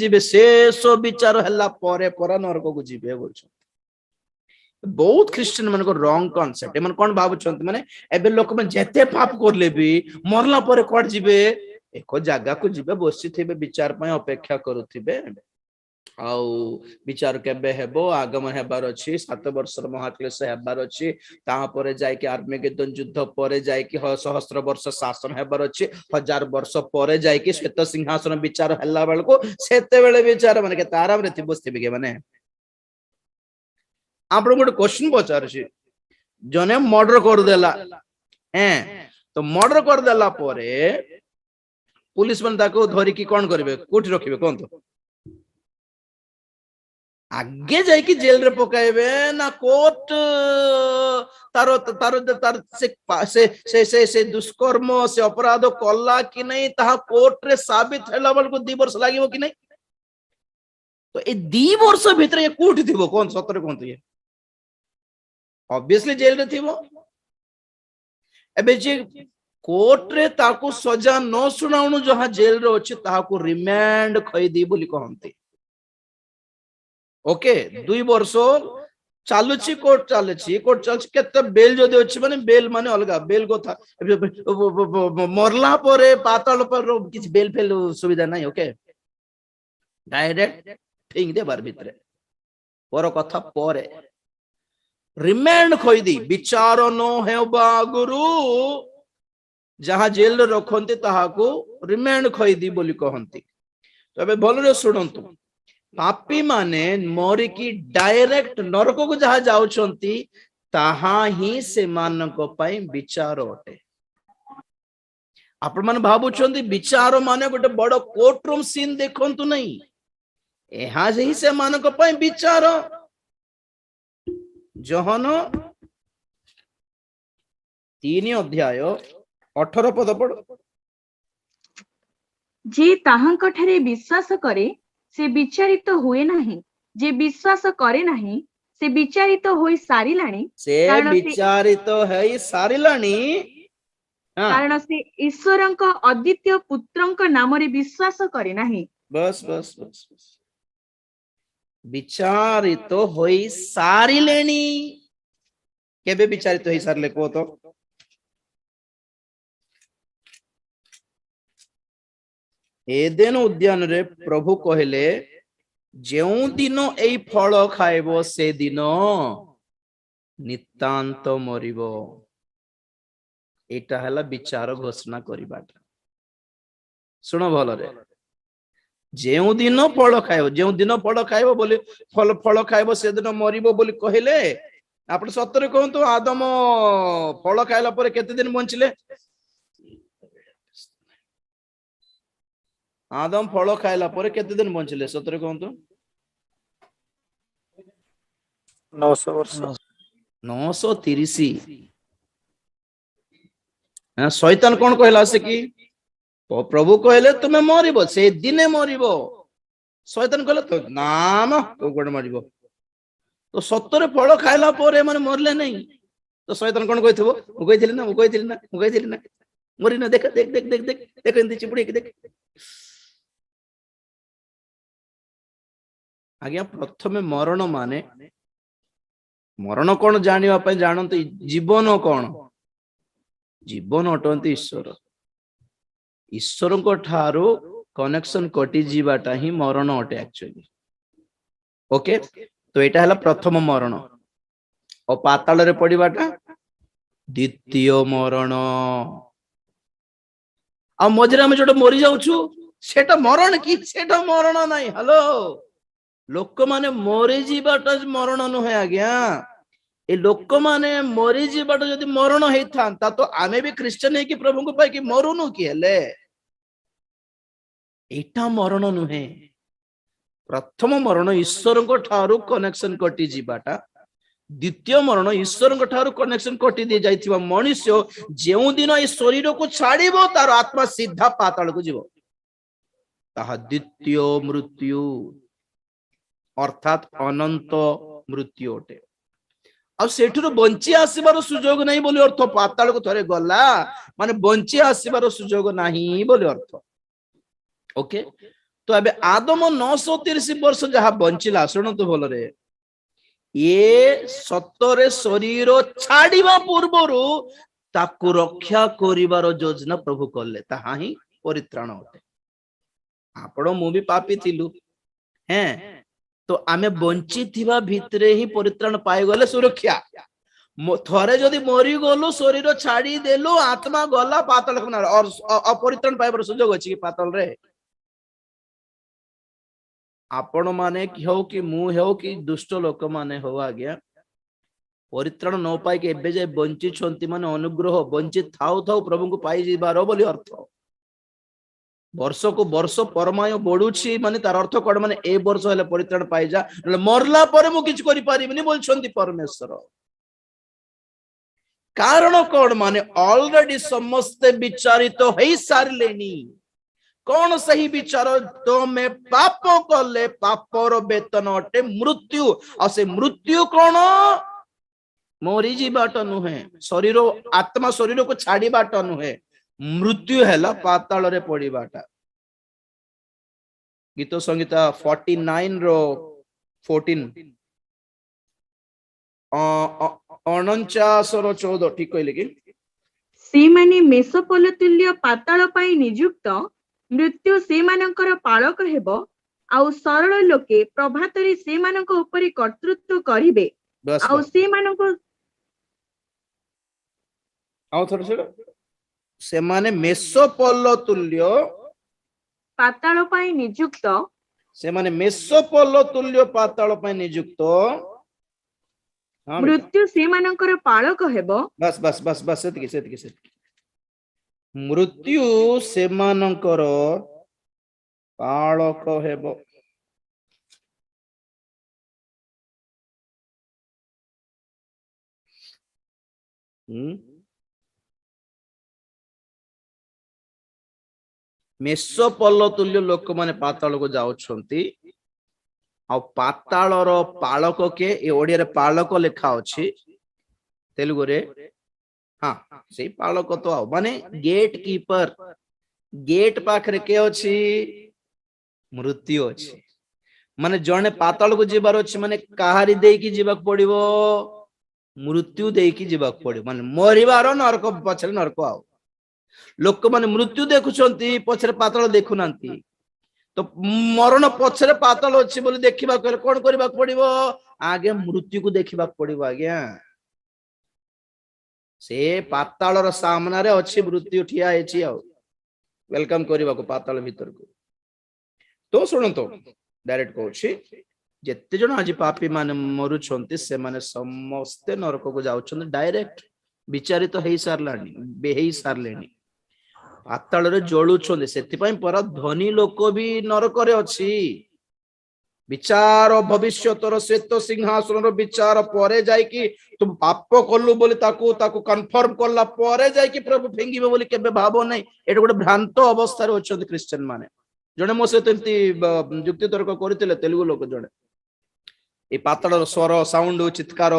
ଯିବେ ଶେଷ ବିଚାର ହେଲା ପରେ ପରା ନରକକୁ ଯିବେ ବୋଲୁଛନ୍ତି। ବହୁତ ଖ୍ରୀଷ୍ଟିଆନ ମାନଙ୍କ ରଙ୍ଗ କନସେପ୍ଟ। ଏମାନେ କଣ ଭାବୁଛନ୍ତି ମାନେ ଏବେ ଲୋକମାନେ ଯେତେ ପାପ କରିଲେ ବି ମରଲା ପରେ କୁଆଡେ ଯିବେ? ଏକ ଜାଗାକୁ ଯିବେ, ବସିଥିବେ, ବିଚାର ପାଇଁ ଅପେକ୍ଷା କରୁଥିବେ। ଆଉ ବିଚାର କେବେ ହେବ? ଆଗମନ ହେବାର ଅଛି, 7 ବର୍ଷର ମହାକ୍ଲେଶ ହେବାର ଅଛି, ତାପରେ ଯାଇକି ଆର୍ମେଗେଦନ ଯୁଦ୍ଧ ପରେ ଯାଇକି ସହସ୍ର ବର୍ଷ ଶାସନ ହେବାର ଅଛି, 1000 ବର୍ଷ ପରେ ଯାଇକି ଶ୍ଵେତ ସିଂହାସନ ବିଚାର ହେଲା ବେଳକୁ ସେତେବେଳେ ବିଚାର ମାନେ କେତେ ଆରାମରେ ବସିଥିବେ କି? ମାନେ ଆପଣ ଗୋଟେ କ୍ୱେଶ୍ଚନ ପଚାରୁଛି, ଜଣେ ମର୍ଡର କରିଦେଲା, ତ ମର୍ଡର କରିଦେଲା ପରେ पुलिस मन ताको धरिकी कौन करेंगे? कोठी रखिबे कहंतो? आगे जाइकी जेल रे पकाइबे ना कोर्ट तारो तारो तार से दुष्कर्म से अपराध कला कि नहीं ताहा कोर्ट रे साबित हैला बेल को 2 वर्ष लागिवो कि नहीं? तो ए 2 वर्ष भीतर ये कोठी थिबो कोन सतरे कोन? ये ऑब्वियसली जेल रे थिबो। एबे जे कोर्ट रे ताको सजा न सुनाउनु जहां जेल रे अछि ताको रिमांड खैदी बोली कहंती। ओके 2 वर्ष चालुची कोर्ट चालुची केते बेल जदि अछि माने बेल माने अलगा बेल कोथा मरला परे पाताल पर किछ बेल फेल सुविधा नाही। ओके डायरेक्ट ठीक दे बार भितरे पर कथा परे रिमांड खैदी विचार न हेबा गुरु जहां जेल रखते ताहाको रिमांड खैदी बोली कहंती। तो अबे भलरे सुनंतु, पापी माने मरिकी डायरेक्ट नरक को जहां जाउछंती ताहा ही से मानको पई विचार अटे। आपण मन भाबुछंती विचार माने गोटे बड़ कोर्ट रूम सीन देखंतु नहीं, एहा ही से मानको पई विचार। जहन 3 अध्याय 18 पद पढ़। जे ताहांक ठरे विश्वास करे से विचारित हुए नहीं, जे विश्वास करे नहीं से विचारित होई सारिलाणी, से विचारित है सारिलाणी कारण से ईश्वरंक अद्वितीय पुत्रंक नाम रे विश्वास करे नहीं। बस बस बस बस विचारित होई सारिलेणी। केबे विचारित होई सारले को? तो एदेन उद्यान रे प्रभु कहले जेउ दिन एई फल खाइबो से दिन नितांत मरिबो। एटा हला विचार घोषणा करिबाटा। सुनो भल रे, जेउ दिन फल खाइबो बोली फल खाइबो से दिन मरिबो बोली कहले। आपण सतरे कहंतु आदम फल खाइला परे केते दिन बंचिले? आदम फल खाइला परे केते दिन बंचिले सतरे कहंतु? 900 वर्ष 930। शैतान कौन कहला से कि प्रभु कहले तुम्हें मरिबो से दिने मरिबो। शैतान कहले तो नाम तो गोड मरिबो। तो सतरे फल खाइला परे माने मरले नहीं। तो शैतान कौन कहथिबो? मु कहिथिली ना मरि ना देख देख देख देख देख देख एंती चिपुड़ी के देख। आज्ञा प्रथमे मरण माने मरण कौन जानिबा पय जानंत जीवन कौन? जीवन अटंती ईश्वर। ईश्वर को ठारो कनेक्शन कटि जीवाटा ही मरण अटे एक्चुअली। ओके तो एटा हला प्रथम मरण। और पाताल रे पड़ीबाटा द्वितीय मरण। आ मजरे हम जोटा मरि जाउछु सेटा मरण की? सेटा मरण नाही। हेलो लोक माने मरि जीवाटा मरण नुहे आज्ञा। ए लोक माने मरि जीवाटा जदि मरण हेई थांता तो आमे भी क्रिश्चियन है कि प्रभु को पाई कि मरुनु कि हेले। एटा मरण नुहे। प्रथम मरण ईश्वर को ठारू कनेक्शन कटि जीवाटा। द्वितीय मरण ईश्वर को ठारू कनेक्शन कटि दे जाइथिबा मनुष्य जेउ दिन ए शरीर को छाड़िबो तार आत्मा सीधा पाताल को जीवो। ताहा द्वितीय मृत्यु अर्थात अनंत मृत्यु अटे। अब सेठुर बंची आसीबार सुजोग नहीं बोली अर्थ। पाताल को थरे गला माने बंची आसीबार सुजोग नहीं बोली अर्थ। ओके तो एबे आदम 930 वर्ष जहाँ बंचिला शुणु भलरे ये सतरे शरीर छाड़िबा पूर्वरु ताकू रक्षा करिवार योजना प्रभु कले ताहा ही परित्राण होते आपण मु भी पापी थिलु हैं तो आमे बंची थिबा भितरे ही परित्राण पाई गले सुरक्षा थरे जदि मरी गलु शरीर छाड़ी देलु आत्मा गला पाताल और अपरित्राण पाइबार सुजोग अछि कि पाताल रे आपण माने हो कि मु हो कि दुष्ट लोक माने हो आज्ञा परित्राण न पाई के एबे जे बंची छंती माने अनुग्रह बंचित थाउ थाउ प्रभु को पाई जिबारो बोली अर्थ वर्ष को वर्ष परमाय बढ़ुछि माने तार अर्थ कोड माने ए वर्ष हेले परित्राण पाई जा मरला परे मु किछ करि पारिबिनी बोलछंती परमेश्वर कारण कोड माने ऑलरेडी समस्त विचारित होई सारलेनी कौन सही विचार तो में पाप कले पापर वेतन अटे मृत्यु और से मृत्यु कौन मरी जीवाट नुहे शरीर आत्मा शरीर को छाड़ी बाट नुहे मृत्यु हैला पाताल रे पड़ीबाटा गीत संगीता 49 रो 14 49 रो 14 ठीक कहले कि से माने मेषपल तुल्य पाताल पाई नियुक्त मृत्यु से मानकर पालक हेबो आउ सरल लोके प्रभातरी से मानक उपरि कर्तृत्व करिवे बस आउ से मानक आउ थोड़ा से माने मेषपल तुल्य पाताल पाई नियुक्त से माने मेषपल तुल्य पाताल पाई नियुक्त हाँ मृत्यु से मानकर पालक हेबो बस बस बस बस सेतिकी मृत्यु सेमानंकर पालक हेबो मेषपल तुल्य लोक माने पाताल को जाउछंती आ पातालर पालक के ए ओडिया रे पालक लिखा अछि तेलुगु रे हाँ से पालक तो आओ माने गेट कीपर गेट पाखरे के अछि मृत्यु अछि माने जने पाताल को जीवार अछि माने काहारी देई की जीवाक पड़िबो मृत्यु देई की जीवाक पड़िबो माने मरिबार नरक पछरे नरक आओ लोक माने मृत्यु देखुछंती पछरे पाताल देखुनांती तो मरण पछरे पाताल अछि बोली देखिबा कहले कोन करबा पड़िबो आगे मृत्यु को देखिबा पड़िबो आज्ञा से पातालर सामना रे अछि मृत्यु ठिया हेछि आ वेलकम करबा को पाताल भीतर को तो सुन तो डायरेक्ट कहछि जेते जण आज पापी माने मरु छंती से माने समस्त नरक को जाउछन डायरेक्ट विचारित तो हेई सारलानी बेहेई सारलेनी पाताल रे जळुछन सेति पई पर धनी लोक भी नरक रे अछि विचार भविष्यतर श्वेत सिंहासन विचार परे जाय कि तुम पाप कलु बोली ताकू ताकू कन्फर्म करला परे जाय कि प्रभु फेंगिबे बोली केबे भाबो नै एटा गोटे भ्रांत अवस्था रे अछंती क्रिश्चियन माने जणे मो से तंती युक्ति तर्क करथिले तेलुगु लोक जणे ए पाताल स्वर साउंड चित्कार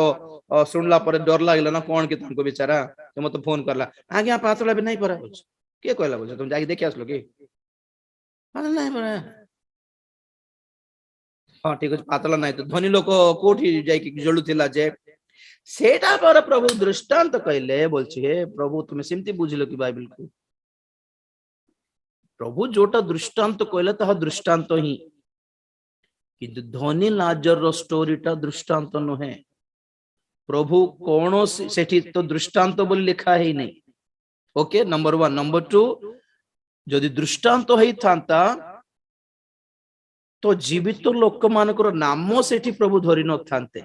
सुनला परे डर लागला ना कोन कि तांको बिचारा तो मते फोन करला आज्ञा पाताल बे नै परा के कहला बोल तुम जाके देखि आसलो कि पाताल नै परा हाँ ठीक है पाताल नहीं तो धनी लोक कोठी जाई जलुथिला जे सेटा पर प्रभु दृष्टांत कहले बोलछि हे प्रभु तुम सेमती बुझिलो कि बाइबल को प्रभु जोटा दृष्टांत कहले ता दृष्टांत ही किंतु धनी लाजर रो स्टोरीटा दृष्टांत नहे प्रभु कोन सेठी तो दृष्टांत बोली लिखा है नहीं ओके नंबर 1 नंबर 2 जदि दृष्टांत होई थांता तो जीवित लोक मानकर नाम सेठी प्रभु धरि न थांते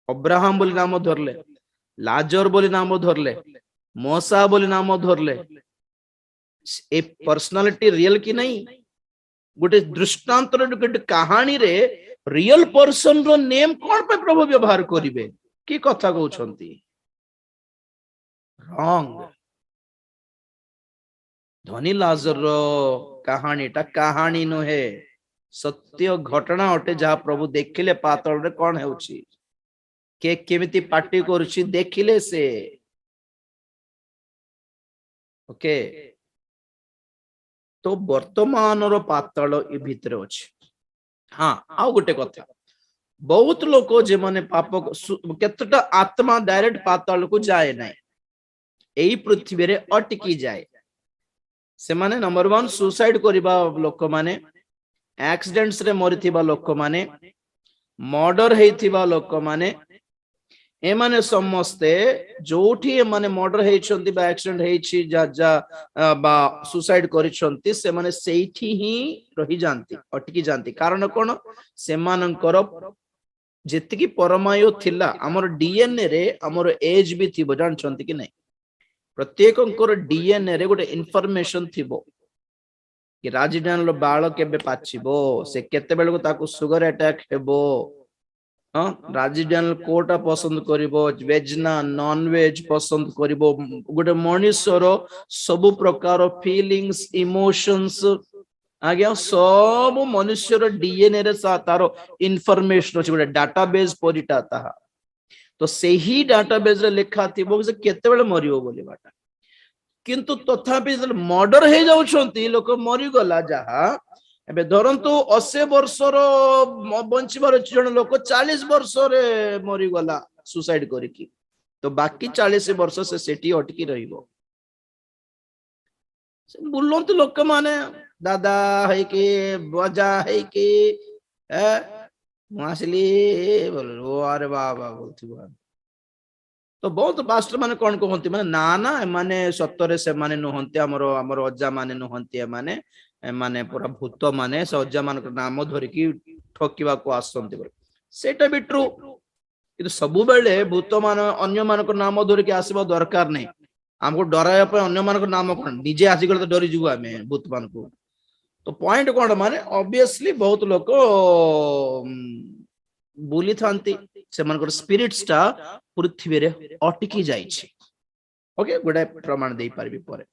अब्राहम बोली नाम धरले लाजर बोली नाम धरले मोसा बोली नाम धरले ए पर्सनालिटी रियल की नहीं गोटे दृष्टांत गोटे कहानी रे रियल पर्सन रो नेम कोन पे प्रभु व्यवहार करिवे की कथा कहउछंती रॉन्ग धनी लाजर रो कहानीटा कहानी नहे सत्य घटना अटे जहाँ प्रभु देखिले पातल रे कौन हेउछि के केमिति पार्टी करुछि देखिले से ओके तो वर्तमान पाताल ए भितर अच्छे। हाँ आउ गोटे कथा बहुत लोक जे माने पाप केतटा आत्मा डायरेक्ट पाताल को जाए ना यही पृथ्वी रे अटकी जाए से माने नंबर 1 सुसाइड करिबा लोक माने एक्सीडेंट्स रे मरिथिबा लोक माने मर्डर हेइथिबा लोक माने ए माने समस्ते जोठी ए माने मर्डर हेइछंती बा एक्सीडेंट हेइछि जा जा बा सुसाइड करिछंती से माने सेठी ही रहि जानती अटकी जानती कारण कोन से मानकर जेतिकी परमायु थिला हमर डीएनए रे हमर एज भी थिबो जानछंती कि नै प्रत्येकंकर डीएनए रे गोटे इन्फॉर्मेशन थिबो कि राजडान लो बाळ केबे पाछिबो से केते बेल को ताको सुगर अटैक हेबो हां राजडान कोटा पसंद करिवो वेज ना नॉन वेज पसंद करिवो गोटे मनुष्यर सब प्रकार फीलिंग्स इमोशंस आज्ञा सब मनुष्यर डीएनए रे तारो इन्फॉर्मेशन अछि गोटे डाटाबेस परिटा ताहा तो सेही डाटाबेस रे लिखा थिबो जे केते बेले मरियो बोली बाटा किंतु तथापि मर्डर हे जाउछंती लोक मरि गला जहा एबे धरंतु 80 वर्षर बंचिबार जण लोक 40 वर्ष रे मरि गला सुसाइड करिकी तो बाकी 40 वर्ष से सेठी अटकी रहिबो से बुलंत लोक माने दादा है के बजा है के मुआसली बोल ओ अरे बाबा बोलथिबो तो बहुत पास्टर माने कोन कहंती माने ना ना माने सत्तरे से माने नहंती हमरो हमरो अज्जा माने नहंती माने माने पूरा भूत माने से अज्जा मान नाम धरि की ठकिबा को आसंती बोल सेटा भी ट्रू किंतु सबु बेले भूत मान अन्य मान को नाम धरि की आसीबा दरकार नै हमको डराया पे अन्य मान को नाम कोन निजे आसी गले तो डरी जुगु हमें भूत मान को तो पॉइंट कोन माने ऑब्वियसली बहुत लोग बुली थांती से मान को स्पिरिट्स टा पृथ्वी रे अटकी जाइछि ओके गुडा प्रमाण देई परबी परे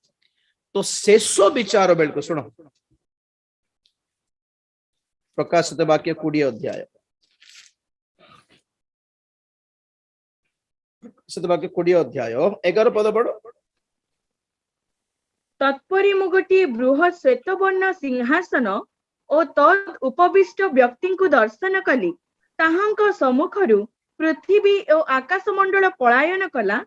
तो शेष विचार बेल को सुनो प्रकाशित वाक्य 20 अध्याय प्रकाशित वाक्य 20 अध्याय 11 पद पढ़ो तत्परि मु गोटे बृहत श्वेतवर्ण सिंहासन और तद उपविष्ट व्यक्ति को दर्शन कली ताहांक सम्मुखरु पृथ्वी और आकाश मंडल पलायन कला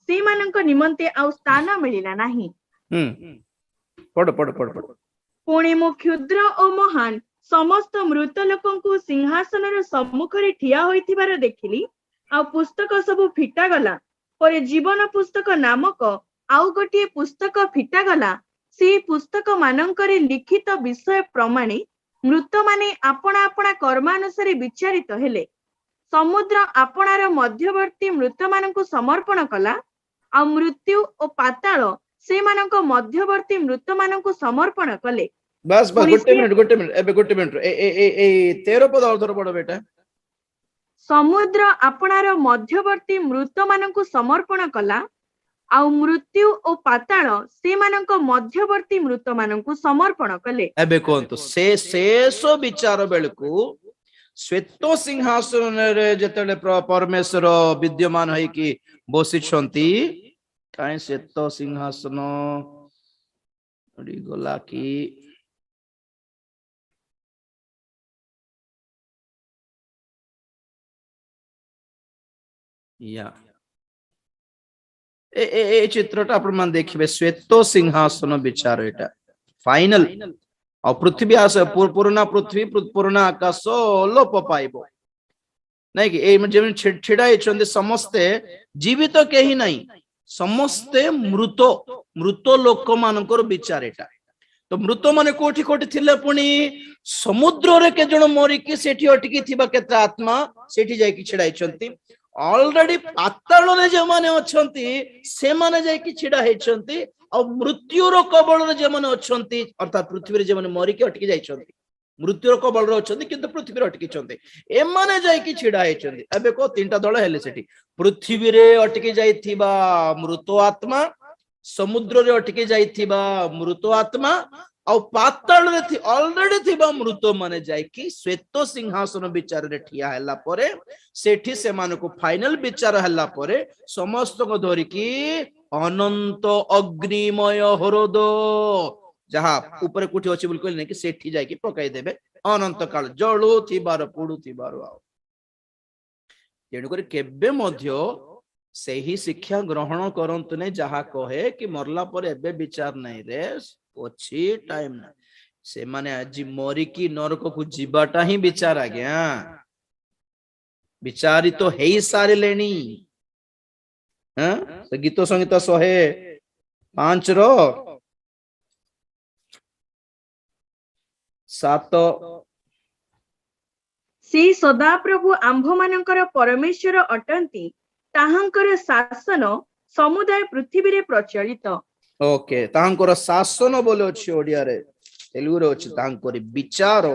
से मानक निमंते आउ स्थान मिलिला नाही पढ़ पढ़ पढ़ पढ़ पुणे मु क्षुद्र और महान समस्त मृत लोकंकु सिंहासन रो सम्मुखरे ठिया होइथिबार देखिली आ पुस्तक सब फिटा गला पर जीवन पुस्तक नामक आउ गोटे पुस्तक फिटा गला से पुस्तक मानकरे लिखित विषय प्रमाणे मृत माने आपणा आपणा कर्मानुसारे विचारित हेले समुद्र आपणार मध्यवर्ती मृत मानकु समर्पण कला आ मृत्यु और पाताल से मानक मध्यवर्ती मृत मानकु समर्पण कले बस बस गोटे मिनिट ए 13 पद और पढ़ो बेटा समुद्र आपणार मध्यवर्ती मृत मानकु समर्पण कला आ मृत्यु और पाताल से मानक मध्यवर्ती मृत मानकु समर्पण कले एबे कोंतो से शेष विचार बेलकु श्वेत सिंहासन रे जतले परमेश्वर विद्यमान है कि बसी छंती काई श्वेत सिंहासन गला की या ए चित्रटा आपण मान देखिबे श्वेत सिंहासन विचार एटा फाइनल और पृथ्वी आस पुराना पृथ्वी पुराना आकाश लोप पाइबो नहीं कि ए जेम छिड़ा हेचंदे समस्ते जीवित केही नहीं समस्ते मृत मृत लोक मानकर विचार एटा तो मृत माने कोठी कोठी थिले पुनी समुद्र रे के जण मरि कि सेठी अटकी थिबा केते आत्मा सेठी जाय कि छिड़ा हेचंती ऑलरेडी पाताल रे जे माने अछंती से माने जाय कि छिड़ा हेचंती और मृत्युर कबल रे जे माने अछंती अर्थात पृथ्वी रे जे माने मरि कि अटकी जायछंती मृत्युर कबल रे अछंती किंतु पृथ्वी रे अटकी छंती ए माने जाय कि छिड़ा हेचंती एबे को तीनटा दल हेले सेठी पृथ्वी रे अटकी जायथिबा मृत आत्मा समुद्र रे अटकी जायथिबा मृत आत्मा और पाताल रे थी ऑलरेडी थिबा मृत माने जाय कि श्वेत सिंहासन विचार रे ठिया हला परे सेठी से मानको फाइनल विचार हला परे समस्त को धरि कि अनंत अग्निमय हृद ଯାହା ଉପରେ କୋଠି ଅଛି ବୋଲି କହିଲେ କି ସେଠି ଯାଇକି ପକାଇ ଦେବେ ଅନନ୍ତ କାଳ ଜଳୁଥିବାର ପୋଡୁଥିବାର ଆଉ ତେଣୁକରି କେବେ ମଧ୍ୟ ସେହି ଶିକ୍ଷା ଗ୍ରହଣ କରନ୍ତୁ ନାହିଁ ଯାହା କହେ କି ମରଲା ପରେ ଏବେ ବିଚାର ନାହିଁ ରେ ଅଛି ଟାଇମ ନାହିଁ ସେମାନେ ଆଜି ମରିକି ନରକକୁ ଯିବାଟା ହିଁ ବିଚାର ଆଜ୍ଞା ବିଚାରିତ ହେଇ ସାରିଲେଣି ସେ ଗୀତ ସଂଗୀତ 105:7 ସେ ସଦାପ୍ରଭୁ ଆମ୍ଭମାନଙ୍କର ପରମେଶ୍ୱର ଅଟନ୍ତି ତାହାଙ୍କର ଶାସନ ସମୁଦାୟ ପୃଥିବୀରେ ପ୍ରଚଳିତ ଓକେ ତାଙ୍କର ଶାସନ ବୋଲି ଅଛି ଓଡିଆରେ ତେଲୁଗୁରେ ଅଛି ତାଙ୍କର ବିଚାର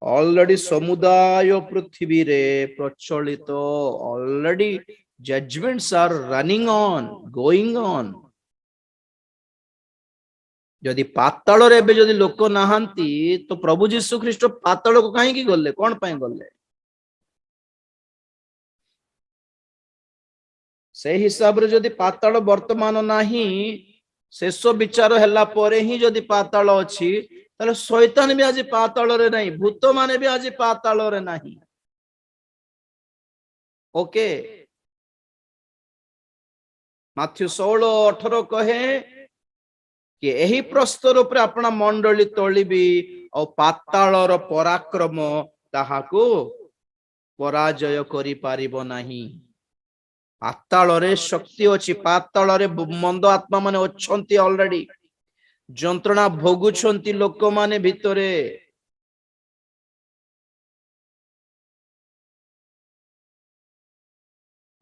already ସମୁଦାୟ ପୃଥିବୀରେ ପ୍ରଚଳିତ already judgments are running on going on ଯଦି ପାତାଳରେ ଏବେ ଯଦି ଲୋକ ନାହାନ୍ତି ତ ପ୍ରଭୁ ଯୀଶୁ ଖ୍ରୀଷ୍ଟ ପାତାଳକୁ କାହିଁକି ଗଲେ କଣ ପାଇଁ ଗଲେ ସେଇ ହିସାବରେ ଯଦି ପାତାଳ ବର୍ତ୍ତମାନ ନାହିଁ ଶେଷ ବିଚାର ହେଲା ପରେ ହିଁ ଯଦି ପାତାଳ ଅଛି ତାହେଲେ ଶୈତାନ ବି ଆଜି ପାତାଳରେ ନାହିଁ ଭୂତ ମାନେ ବି ଆଜି ପାତାଳରେ ନାହିଁ ଓକେ ମାଥ୍ୟୁ 16:18 କହେ କି ଏହି ପ୍ରସ୍ତର ଉପରେ ଆପଣ ମଣ୍ଡଳୀ ତୋଳିବି ଆଉ ପାତାଳର ପରାକ୍ରମ ତାହାକୁ ପରାଜୟ କରିପାରିବ ନାହିଁ ପାତାଳରେ ଶକ୍ତି ଅଛି ପାତାଳରେ ମନ୍ଦ ଆତ୍ମା ମାନେ ଅଛନ୍ତି ଅଲରେଡି ଯନ୍ତ୍ରଣା ଭୋଗୁଛନ୍ତି ଲୋକମାନେ ଭିତରେ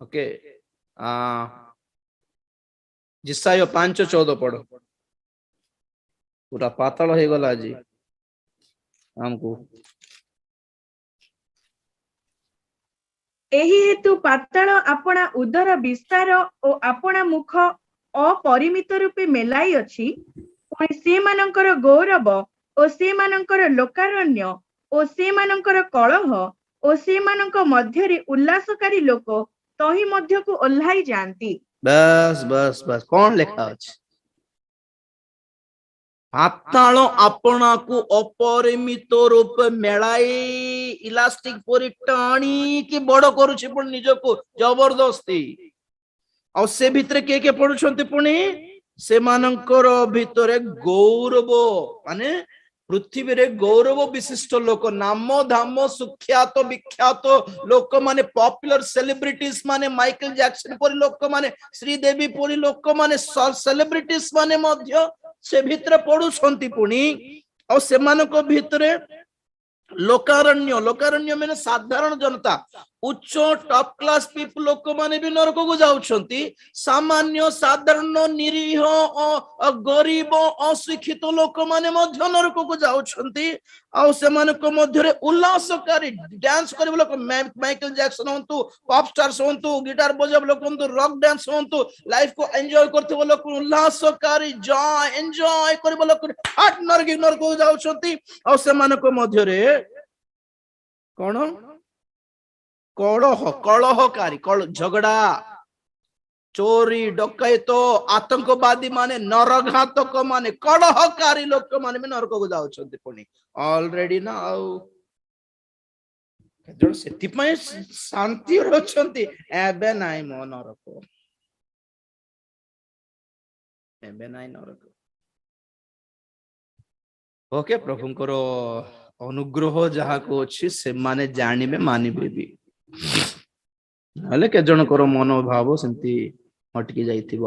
ଓକେ ଜିସାୟ 5:14 ପଢ ପୁରା ପାତାଳ ହେଇଗଲା ଆଜି ଆମକୁ ଏହି ହେତୁ ପାତାଳ ଆପଣା ଉଦର ବିସ୍ତାର ଓ ଆପଣା ମୁଖ ଅପରିମିତ ରୂପେ ମେଲାଇ ଅଛି ପୁଣି ସେମାନଙ୍କର ଗୌରବ ଓ ସେମାନଙ୍କର ଲୋକାରଣ୍ୟ ଓ ସେମାନଙ୍କର କଳହ ଓ ସେମାନଙ୍କ ମଧ୍ୟରେ ଉଲ୍ଲାସକାରୀ ଲୋକ ତହିଁ ମଧ୍ୟକୁ ଓହ୍ଲାଇ ଯାଆନ୍ତି ବସ୍ ବସ୍ ବସ୍ କଣ ଲେଖା ଅଛି ପାତାଳ ଆପଣାକୁ ଅପରିମିତ ରୂପେ ମେଳାଇ ଇଲାଷ୍ଟିକ ପରି ଟାଣିକି ବଡ କରୁଛି ପୁଣି ନିଜକୁ ଜବରଦସ୍ତି ଆଉ ସେ ଭିତରେ କିଏ କିଏ ପଡୁଛନ୍ତି ପୁଣି ସେମାନଙ୍କର ଭିତରେ ଗୌରବ ମାନେ ପୃଥିବୀରେ ଗୌରବ ବିଶିଷ୍ଟ ଲୋକ ନାମ ଧାମ ସୁଖ୍ୟାତ ବିଖ୍ୟାତ ଲୋକମାନେ ପପୁଲାର ସେଲିବ୍ରିଟିଜ ମାନେ ମାଇକେଲ ଜ୍ୟାକସନ ପରି ଲୋକମାନେ ଶ୍ରୀଦେବୀ ପରି ଲୋକମାନେ ସେଲିବ୍ରିଟିଜ ମାନେ ମଧ୍ୟ ସେ ଭିତରେ ପଡୁଛନ୍ତି ପୁଣି ଆଉ ସେମାନଙ୍କ ଭିତରେ ଲୋକାରଣ୍ୟ ମାନେ ସାଧାରଣ ଜନତା ଉଚ୍ଚ ଟପ୍ କ୍ଲାସ ପିପୁଲ ଲୋକମାନେ ବି ନରକକୁ ଯାଉଛନ୍ତି ସାମାନ୍ୟ ସାଧାରଣ ନିରୀହ ଗରିବ ଅଶିକ୍ଷିତ ଲୋକମାନେ ମଧ୍ୟ ନରକକୁ ଯାଉଛନ୍ତି ଆଉ ସେମାନଙ୍କ ମଧ୍ୟରେ ଉଲ୍ଲାସକାରୀ ଡ୍ୟାନ୍ସ କରିବା ଲୋକ ମାଇକେଲ ଜ୍ୟାକସନ ହୁଅନ୍ତୁ ପପ୍ ଷ୍ଟାର୍ସ ହୁଅନ୍ତୁ ଗିଟାର ବଜାବ ଲୋକ ହୁଅନ୍ତୁ ରକ୍ ଡ୍ୟାନ୍ସ ହୁଅନ୍ତୁ ଲାଇଫ କୁ ଏନ୍ଜୟ କରୁଥିବା ଲୋକ ଉଲ୍ଲାସକାରୀ ଏନ୍ଜୟ କରିବା ଲୋକ ନରକକୁ ଯାଉଛନ୍ତି ଆଉ ସେମାନଙ୍କ ମଧ୍ୟରେ କଣ କଳହକାରୀ ଝଗଡା ଚୋରି ଡକାୟତ ଆତଙ୍କବାଦୀ ମାନେ ନରଘାତକ ମାନେ କଳହକାରୀ ଲୋକମାନେ ବି ନରକକୁ ଯାଉଛନ୍ତି ପୁଣି ଅଲରେଡି ନା ଆଉ ସେଥିପାଇଁ ଶାନ୍ତିରେ ଅଛନ୍ତି ଏବେ ନାଇଁ ମୋ ନରକ ଏବେ ନାଇଁ ନରକ ଓକେ ପ୍ରଭୁଙ୍କର ଅନୁଗ୍ରହ ଯାହାକୁ ଅଛି ସେମାନେ ଜାଣିବେ ମାନିବେ ବି ହେଲେ କେତେ ଜଣଙ୍କର ମନୋଭାବ ସେମିତି ଅଟକି ଯାଇଥିବ